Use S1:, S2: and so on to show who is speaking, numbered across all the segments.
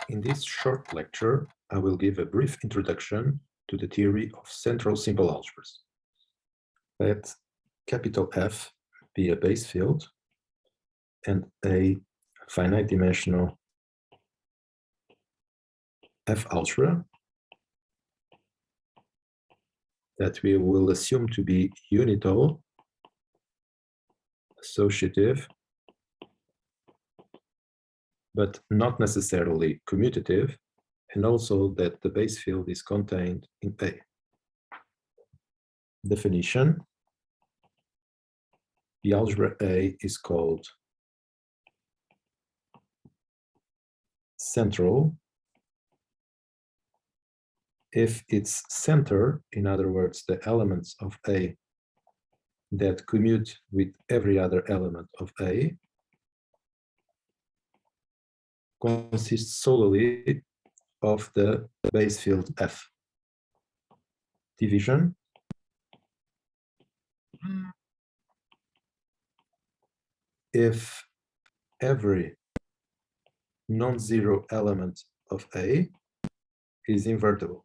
S1: In this short lecture, I will give a brief introduction to the theory of central simple algebras. Let capital F be a base field and a finite dimensional F algebra that we will assume to be unitable, associative, but not necessarily commutative, and also that the base field is contained in A. Definition: the algebra A is called central if its center, in other words, the elements of A that commute with every other element of A, consists solely of the base field F. Division: if every non-zero element of A is invertible.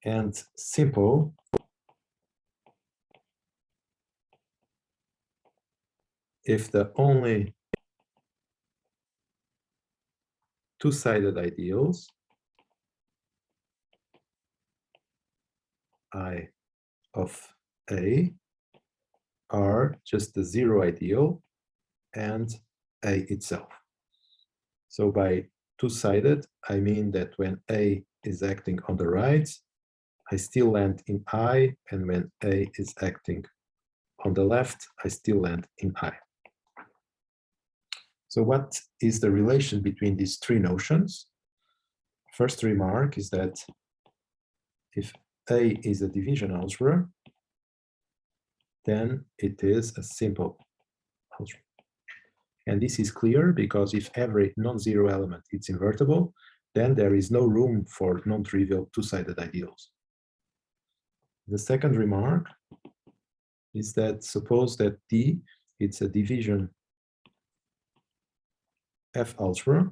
S1: And simple if the only two-sided ideals I of A are just the zero ideal and A itself. So by two-sided, I mean that when A is acting on the right, I still land in I, and when A is acting on the left, I still land in I. So what is the relation between these three notions? First remark is that if A is a division algebra, then it is a simple algebra. And this is clear because if every non-zero element is invertible, then there is no room for non-trivial two-sided ideals. The second remark is that suppose that D, it's a division F algebra,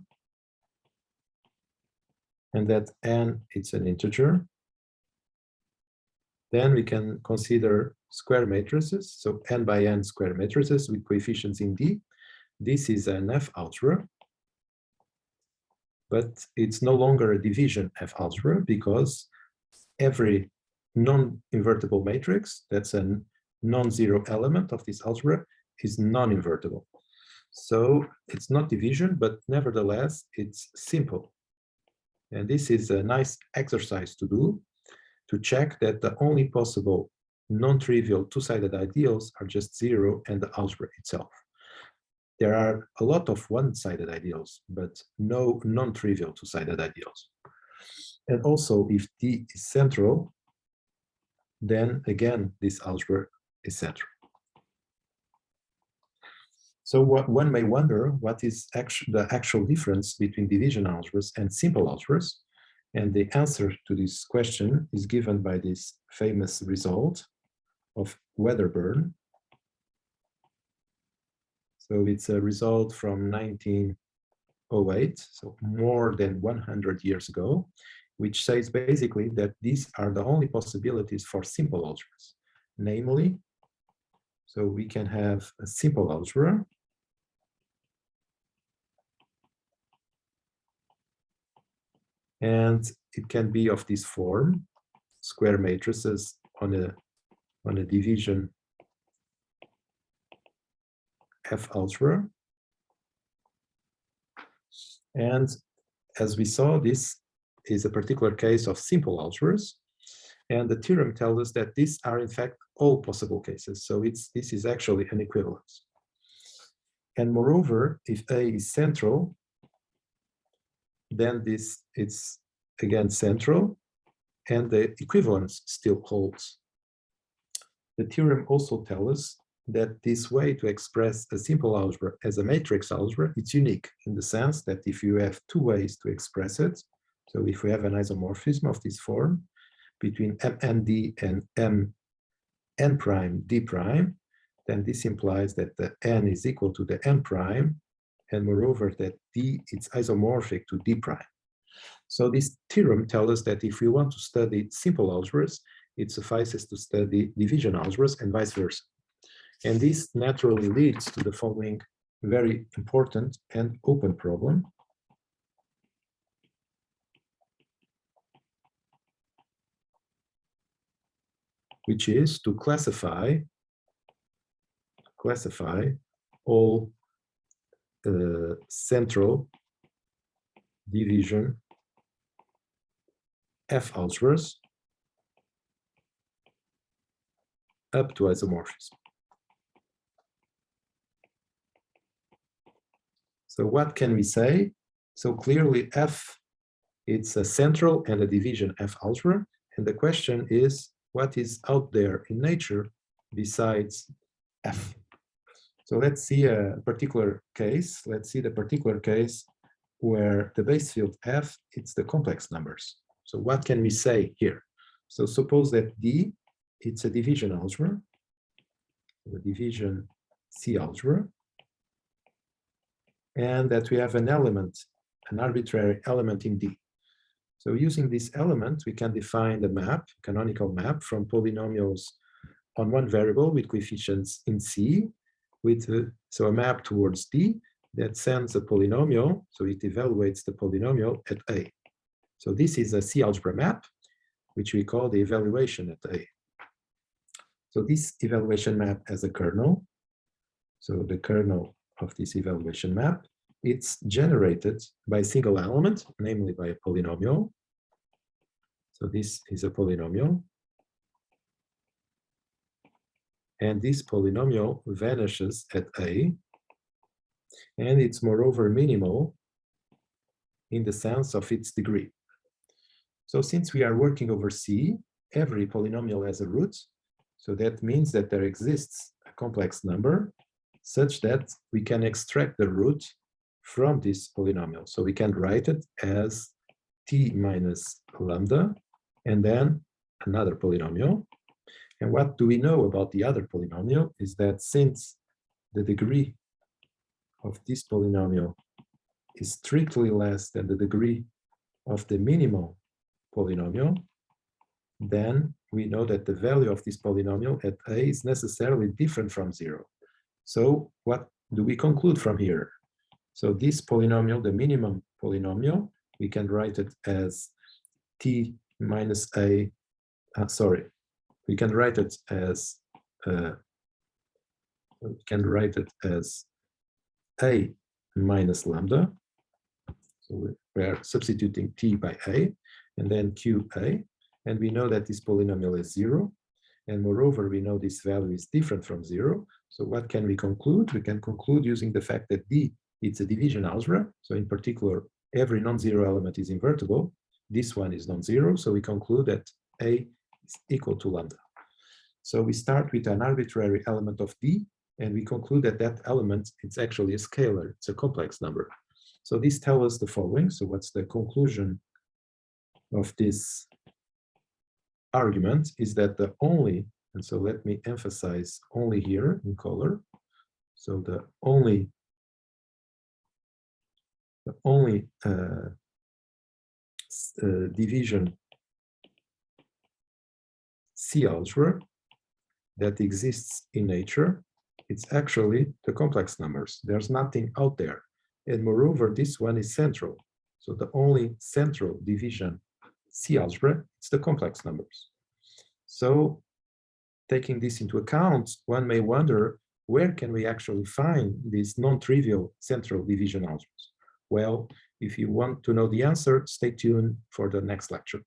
S1: and that N, it's an integer, then we can consider square matrices, so N by N square matrices with coefficients in D. This is an F algebra, but it's no longer a division F algebra because every non-invertible matrix, that's a non-zero element of this algebra, is non-invertible. So it's not division, but nevertheless, it's simple. And this is a nice exercise to do, to check that the only possible non-trivial two-sided ideals are just zero and the algebra itself. There are a lot of one-sided ideals, but no non-trivial two-sided ideals. And also, if D is central, then again, this algebra is central. So one may wonder what is the actual difference between division algebras and simple algebras. And the answer to this question is given by this famous result of Wedderburn. So it's a result from 1908, so more than 100 years ago, which says basically that these are the only possibilities for simple algebras. Namely, so we can have a simple algebra and it can be of this form, square matrices on a division F algebra. And as we saw, this is a particular case of simple algebras. And the theorem tells us that these are in fact all possible cases. So this is actually an equivalence. And moreover, if A is central, then it's again central, and the equivalence still holds. The theorem also tells us that this way to express a simple algebra as a matrix algebra, it's unique in the sense that if you have two ways to express it, so if we have an isomorphism of this form between MND and MN prime D prime, then this implies that the N is equal to the N prime and moreover that D is isomorphic to D prime. So this theorem tells us that if we want to study simple algebras, it suffices to study division algebras and vice versa. And this naturally leads to the following very important and open problem. Which is to classify all central division F algebras up to isomorphism. So what can we say? So clearly F, it's a central and a division F algebra. And the question is, what is out there in nature besides F? So let's see a particular case. Let's see the particular case where the base field F, it's the complex numbers. So what can we say here? So suppose that D, it's a division algebra, a division C algebra, and that we have an element, an arbitrary element in D. So using this element, we can define the map, canonical map, from polynomials on one variable with coefficients in C, with so a map towards D that sends a polynomial, so it evaluates the polynomial at A. So this is a C algebra map, which we call the evaluation at A. So this evaluation map has a kernel. So the kernel of this evaluation map, it's generated by a single element, namely by a polynomial. So this is a polynomial. And this polynomial vanishes at A. And it's moreover minimal in the sense of its degree. So since we are working over C, every polynomial has a root. So that means that there exists a complex number such that we can extract the root from this polynomial. So we can write it as t minus lambda, and then another polynomial. And what do we know about the other polynomial is that since the degree of this polynomial is strictly less than the degree of the minimal polynomial, then we know that the value of this polynomial at A is necessarily different from 0. So what do we conclude from here? So this polynomial, the minimum polynomial, we can write it as t minus A, we can write it as A minus lambda. So we are substituting t by A, and then qa, and we know that this polynomial is 0, and moreover we know this value is different from 0. So what can we conclude? We can conclude using the fact that D, it's a division algebra. So in particular, every non-zero element is invertible. This one is non-zero, so we conclude that A is equal to lambda. So we start with an arbitrary element of D, and we conclude that that element, it's actually a scalar, it's a complex number. So this tells us the following. So what's the conclusion of this argument is that the only, and so let me emphasize only here in color. So the only division C algebra that exists in nature, it's actually the complex numbers. There's nothing out there. And moreover, this one is central. So the only central division C algebra, it's the complex numbers. So taking this into account, one may wonder, where can we actually find these non-trivial central division algebras? Well, if you want to know the answer, stay tuned for the next lecture.